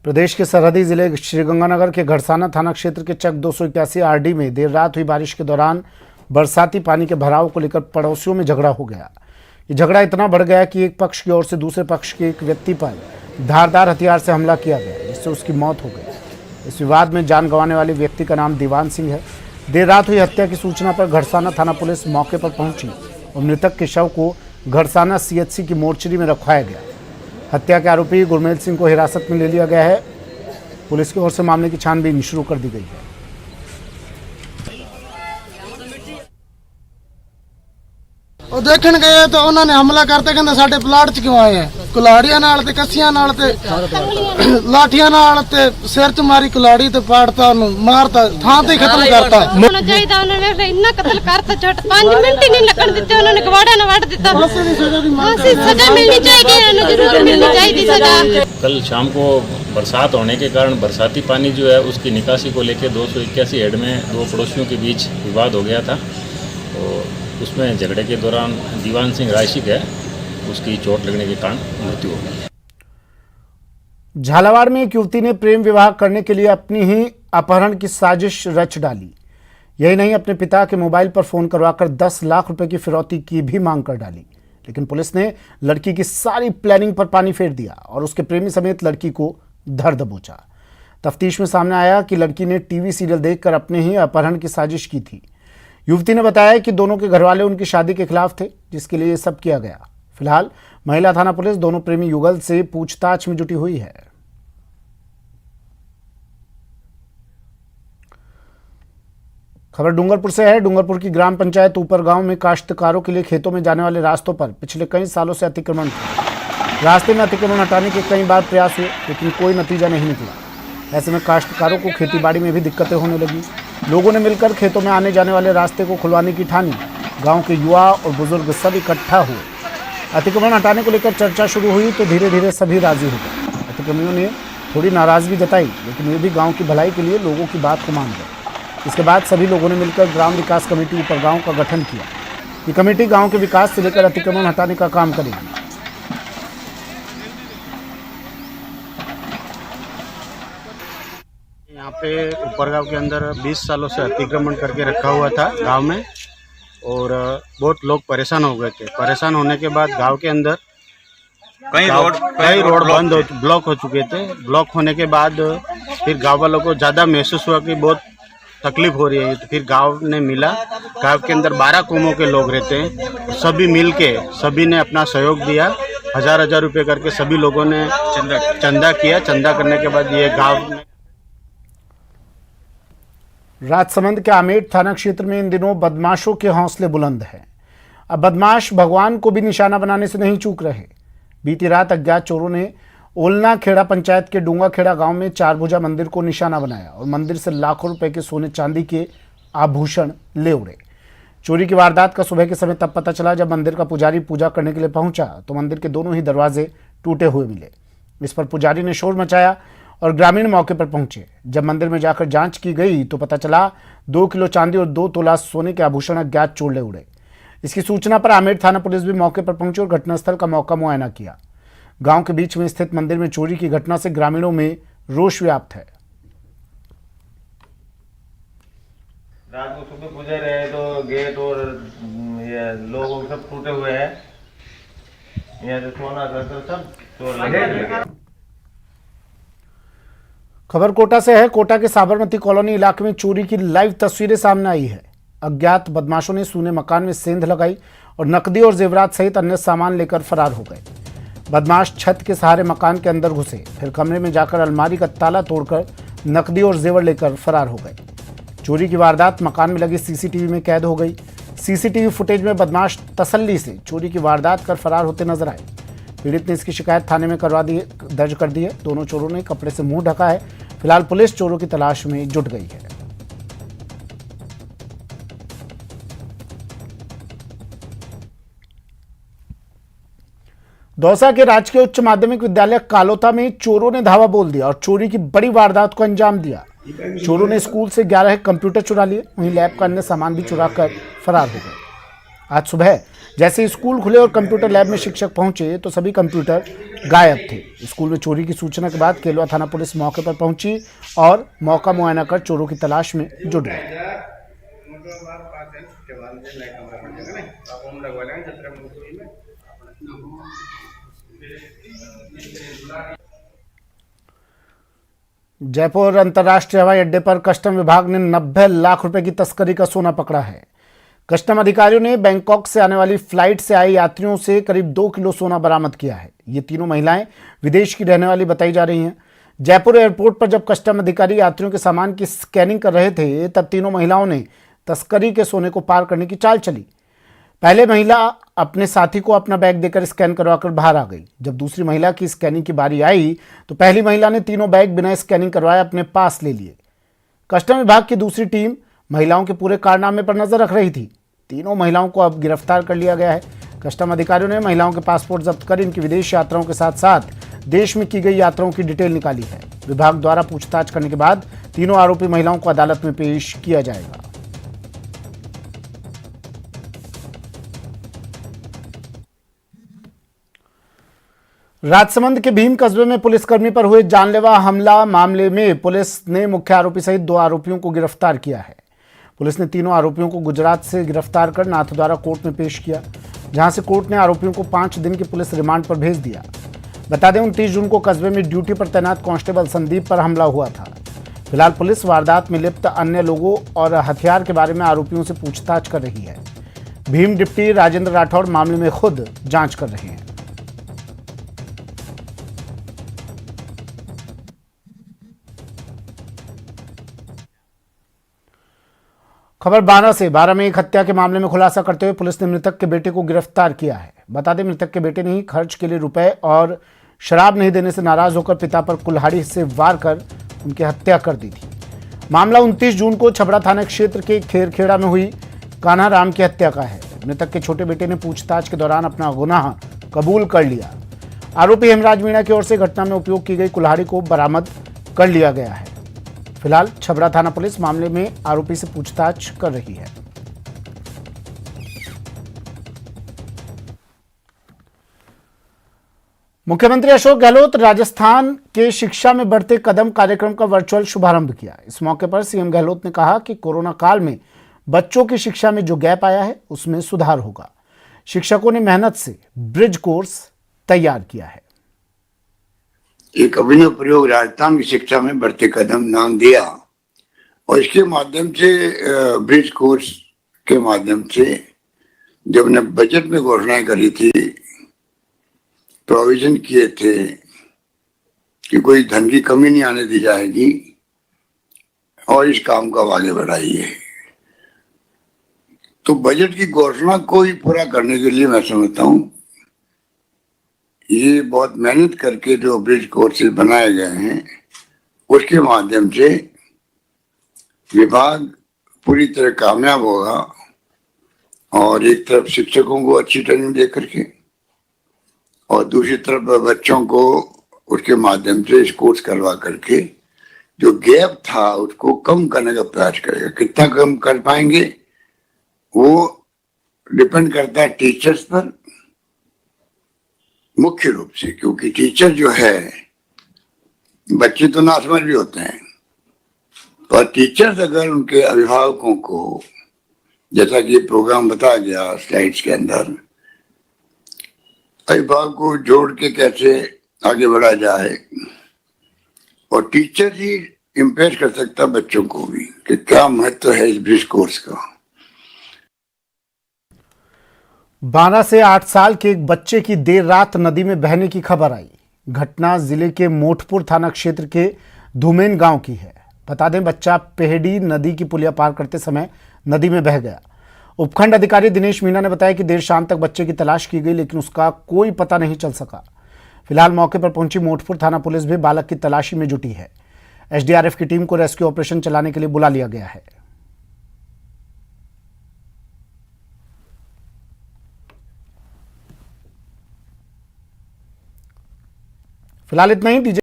प्रदेश के सरहदी जिले श्रीगंगानगर के घड़साना थाना क्षेत्र के चक 281 आरडी में देर रात हुई बारिश के दौरान बरसाती पानी के भराव को लेकर पड़ोसियों में झगड़ा हो गया। ये झगड़ा इतना बढ़ गया कि एक पक्ष की ओर से दूसरे पक्ष के एक व्यक्ति पर धारदार हथियार से हमला किया गया, जिससे उसकी मौत हो गई। इस विवाद में जान गंवाने वाले व्यक्ति का नाम दीवान सिंह है। देर रात हुई हत्या की सूचना पर घड़साना थाना पुलिस मौके पर पहुंची और मृतक के शव को घड़साना सीएचसी की मोर्चरी में रखवाया गया। हत्या के आरोपी गुरमेल सिंह को हिरासत में ले लिया गया है। पुलिस की ओर से मामले की छानबीन शुरू कर दी गई है। ਉਹ ਦੇਖਣ ਗਏ ਤਾਂ ਉਹਨਾਂ ਨੇ ਹਮਲਾ ਕਰਤੇ, ਕਹਿੰਦੇ ਸਾਡੇ ਪਲਾਟ 'ਚ ਕਿਉਂ ਆਏ ਆ, ਕੁਲਾੜੀਆਂ ਨਾਲ ਤੇ ਕੱਸੀਆਂ ਨਾਲ ਤੇ ਲਾਠੀਆਂ ਨਾਲ ਤੇ ਸਿਰ 'ਚ ਮਾਰੀ ਕੁਲਾੜੀ ਤੇ ਪਾੜਤਾ, ਉਹਨੂੰ ਮਾਰਤਾ, ਥਾਂ ਤੇ ਹੀ ਖਤਮ ਕਰਤਾ। ਹੋਣਾ ਚਾਹੀਦਾ ਉਹਨਾਂ ਨੇ ਇੰਨਾ ਕਤਲ ਕਰਤਾ, ਛੋਟ 5 ਮਿੰਟ ਹੀ ਨਹੀਂ ਲੱਗਣ ਦਿੱਤੇ, ਉਹਨਾਂ ਨੇ ਗਵਾੜਾ ਨਾਲ ਵੱਢ ਦਿੱਤਾ। सजा मिलनी चाहिए, जरूर मिलनी चाहिए सजा। कल शाम को बरसात होने के कारण बरसाती पानी जो है उसकी निकासी को लेकर 281 हेड में दो पड़ोसियों के बीच विवाद हो गया था। तो उसमें झगड़े के दौरान दीवान सिंह राशिक है, उसकी चोट लगने के कारण मृत्यु हो गई। झालावाड़ में एक युवती ने प्रेम विवाह करने के लिए अपनी ही अपहरण की साजिश रच डाली। यही नहीं, अपने पिता के मोबाइल पर फोन करवाकर 10 लाख रुपए की फिरौती की भी मांग कर डाली। लेकिन पुलिस ने लड़की की सारी प्लानिंग पर पानी फेर दिया और उसके प्रेमी समेत लड़की को धर दबोचा। तफ्तीश में सामने आया कि लड़की ने टीवी सीरियल देखकर अपने ही अपहरण की साजिश की थी। युवती ने बताया कि दोनों के घरवाले उनकी शादी के खिलाफ थे, जिसके लिए सब किया गया। फिलहाल महिला थाना पुलिस दोनों प्रेमी युगल से पूछताछ में जुटी हुई है। खबर डूंगरपुर से है। डूंगरपुर की ग्राम पंचायत ऊपर गांव में काश्तकारों के लिए खेतों में जाने वाले रास्तों पर पिछले कई सालों से अतिक्रमण था। रास्ते में अतिक्रमण हटाने के कई बार प्रयास हुए, लेकिन कोई नतीजा नहीं निकला। ऐसे में काश्तकारों को खेतीबाड़ी में भी दिक्कतें होने लगी। लोगों ने मिलकर खेतों में आने जाने वाले रास्ते को खुलवाने की ठानी। गाँव के युवा और बुजुर्ग सब इकट्ठा हुए। अतिक्रमण हटाने को लेकर चर्चा शुरू हुई तो धीरे धीरे सभी राजी हो गए। अतिक्रमणियों ने थोड़ी नाराजगी जताई, लेकिन वे भी गाँव की भलाई के लिए लोगों की बात को मान गए। इसके बाद सभी लोगों ने मिलकर ग्राम विकास कमेटी ऊपर गांव का गठन किया। ये कमेटी गांव के विकास से लेकर अतिक्रमण हटाने का काम करेगी। यहाँ पे ऊपर गांव के अंदर 20 सालों से अतिक्रमण करके रखा हुआ था गांव में, और बहुत लोग परेशान हो गए थे। परेशान होने के बाद गांव के अंदर कई रोड बंद ब्लॉक हो चुके थे। ब्लॉक होने के बाद फिर गाँव वालों को ज़्यादा महसूस हुआ कि बहुत तकलीफ हो रही है। तो फिर गांव ने मिला। गांव के अंदर 12 कौमों के लोग रहते हैं। सभी मिल के सभी ने अपना सहयोग दिया। 1000 रुपये करके सभी लोगों ने चंदा किया। चंदा करने के बाद ये गांव में। राजसमंद के आमेठ थाना क्षेत्र में इन दिनों बदमाशों के हौसले बुलंद हैं। अब बदमाश भगवान को भी निशाना बनाने से नहीं चूक रहे। बीती रात अज्ञात चोरों ने ओलना खेड़ा पंचायत के डूंगा खेड़ा गांव में चारभुजा मंदिर को निशाना बनाया और मंदिर से लाखों रुपए के सोने चांदी के आभूषण ले उड़े। चोरी की वारदात का सुबह के समय तब पता चला जब मंदिर का पुजारी पूजा करने के लिए पहुंचा तो मंदिर के दोनों ही दरवाजे टूटे हुए मिले। इस पर पुजारी ने शोर मचाया और ग्रामीण मौके पर पहुंचे। जब मंदिर में जाकर जांच की गई तो पता चला 2 किलो चांदी और 2 तोला सोने के आभूषण अज्ञात चोर ले उड़े। इसकी सूचना पर आमेठ थाना पुलिस भी मौके पर पहुंची और घटनास्थल का मौका मुआयना किया। गांव के बीच में स्थित मंदिर में चोरी की घटना से ग्रामीणों में रोष व्याप्त है। रात को सुबह पूजा रहे तो गेट और ये लोग सब टूटे हुए हैं। यहाँ से सोना सब चोर लगे। खबर कोटा से है। कोटा के साबरमती कॉलोनी इलाके में चोरी की लाइव तस्वीरें सामने आई है। अज्ञात बदमाशों ने सूने मकान में सेंध लगाई और नकदी और जेवरात सहित अन्य सामान लेकर फरार हो गए। बदमाश छत के सहारे मकान के अंदर घुसे, फिर कमरे में जाकर अलमारी का ताला तोड़कर नकदी और जेवर लेकर फरार हो गए। चोरी की वारदात मकान में लगी सीसीटीवी में कैद हो गई। सीसीटीवी फुटेज में बदमाश तसल्ली से चोरी की वारदात कर फरार होते नजर आए। पीड़ित ने इसकी शिकायत थाने में दर्ज कर दी है। दोनों चोरों ने कपड़े से मुंह ढका है। फिलहाल पुलिस चोरों की तलाश में जुट गई है। दौसा के राजकीय उच्च माध्यमिक विद्यालय कालोता में चोरों ने धावा बोल दिया और चोरी की बड़ी वारदात को अंजाम दिया। चोरों ने स्कूल से 11 कंप्यूटर चुरा लिए, वहीं लैब का अन्य सामान भी चुरा कर फरार हो गए। आज सुबह जैसे स्कूल खुले और कंप्यूटर लैब में शिक्षक पहुंचे तो सभी कंप्यूटर गायब थे। स्कूल में चोरी की सूचना के बाद केलवा थाना पुलिस मौके पर पहुंची और मौका मुआयना कर चोरों की तलाश में जुट गई। जयपुर अंतर्राष्ट्रीय हवाई अड्डे पर कस्टम विभाग ने 90 लाख रुपए की तस्करी का सोना पकड़ा है। कस्टम अधिकारियों ने बैंकॉक से आने वाली फ्लाइट से आए यात्रियों से करीब 2 किलो सोना बरामद किया है। ये तीनों महिलाएं विदेश की रहने वाली बताई जा रही हैं। जयपुर एयरपोर्ट पर जब कस्टम अधिकारी यात्रियों के सामान की स्कैनिंग कर रहे थे तब तीनों महिलाओं ने तस्करी के सोने को पार करने की चाल चली। पहले महिला अपने साथी को अपना बैग देकर स्कैन करवाकर बाहर आ गई। जब दूसरी महिला की स्कैनिंग की बारी आई तो पहली महिला ने तीनों बैग बिना स्कैनिंग करवाए अपने पास ले लिए। कस्टम विभाग की दूसरी टीम महिलाओं के पूरे कारनामे पर नजर रख रही थी। तीनों महिलाओं को अब गिरफ्तार कर लिया गया है। कस्टम अधिकारियों ने महिलाओं के पासपोर्ट जब्त कर इनकी विदेश यात्राओं के साथ साथ देश में की गई यात्राओं की डिटेल निकाली है। विभाग द्वारा पूछताछ करने के बाद तीनों आरोपी महिलाओं को अदालत में पेश किया जाएगा। राजसमंद के भीम कस्बे में पुलिसकर्मी पर हुए जानलेवा हमला मामले में पुलिस ने मुख्य आरोपी सहित 2 आरोपियों को गिरफ्तार किया है। पुलिस ने तीनों आरोपियों को गुजरात से गिरफ्तार कर नाथद्वारा कोर्ट में पेश किया, जहां से कोर्ट ने आरोपियों को 5 दिन की पुलिस रिमांड पर भेज दिया। बता दें 29 जून को कस्बे में ड्यूटी पर तैनात कांस्टेबल संदीप पर हमला हुआ था। फिलहाल पुलिस वारदात में लिप्त अन्य लोगों और हथियार के बारे में आरोपियों से पूछताछ कर रही है। भीम डिप्टी राजेंद्र राठौड़ मामले में खुद जांच कर रहे हैं। खबर 12 से 12 में एक हत्या के मामले में खुलासा करते हुए पुलिस ने मृतक के बेटे को गिरफ्तार किया है। बता दें मृतक के बेटे ने ही खर्च के लिए रुपए और शराब नहीं देने से नाराज होकर पिता पर कुल्हाड़ी से वार कर उनकी हत्या कर दी थी। मामला 29 जून को छबड़ा थाना क्षेत्र के खेरखेड़ा में हुई कान्हा राम की हत्या का है। मृतक के छोटे बेटे ने पूछताछ के दौरान अपना गुनाह कबूल कर लिया। आरोपी हेमराज मीणा की ओर से घटना में उपयोग की गई कुल्हाड़ी को बरामद कर लिया गया है। फिलहाल छबड़ा थाना पुलिस मामले में आरोपी से पूछताछ कर रही है। मुख्यमंत्री अशोक गहलोत राजस्थान के शिक्षा में बढ़ते कदम कार्यक्रम का वर्चुअल शुभारंभ किया। इस मौके पर सीएम गहलोत ने कहा कि कोरोना काल में बच्चों की शिक्षा में जो गैप आया है उसमें सुधार होगा। शिक्षकों ने मेहनत से ब्रिज कोर्स तैयार किया है। एक अभिनव प्रयोग राजस्थान की शिक्षा में बढ़ते कदम नाम दिया और इसके माध्यम से ब्रिज कोर्स के माध्यम से जब ने बजट में घोषणाएं करी थी, प्रोविजन किए थे कि कोई धन की कमी नहीं आने दी जाएगी और इस काम को आगे बढ़ाइए, तो बजट की घोषणा को ही पूरा करने के लिए मैं समझता हूँ ये बहुत मेहनत करके जो ब्रिज कोर्सेज बनाए गए हैं उसके माध्यम से विभाग पूरी तरह कामयाब होगा। और एक तरफ शिक्षकों को अच्छी ट्रेनिंग दे करके और दूसरी तरफ बच्चों को उसके माध्यम से इस कोर्स करवा करके जो गैप था उसको कम करने का प्रयास करेगा। कितना कम कर पाएंगे वो डिपेंड करता है टीचर्स पर मुख्य रूप से, क्योंकि टीचर जो है बच्चे तो नासमझ भी होते हैं, पर टीचर्स अगर उनके अभिभावकों को, जैसा कि ये प्रोग्राम बताया गया स्लाइड्स के अंदर, अभिभावक को जोड़ के कैसे आगे बढ़ा जाए और टीचर ही इम्प्रेस कर सकता बच्चों को भी कि क्या महत्व है इस ब्रिज कोर्स का। 12 से 8 साल के एक बच्चे की देर रात नदी में बहने की खबर आई। घटना जिले के मोठपुर थाना क्षेत्र के धुमेन गांव की है। बता दें बच्चा पेहड़ी नदी की पुलिया पार करते समय नदी में बह गया। उपखंड अधिकारी दिनेश मीणा ने बताया कि देर शाम तक बच्चे की तलाश की गई लेकिन उसका कोई पता नहीं चल सका। फिलहाल मौके पर पहुंची मोठपुर थाना पुलिस भी बालक की तलाशी में जुटी है। एसडीआरएफ की टीम को रेस्क्यू ऑपरेशन चलाने के लिए बुला लिया गया है। फिलहाल इतना ही।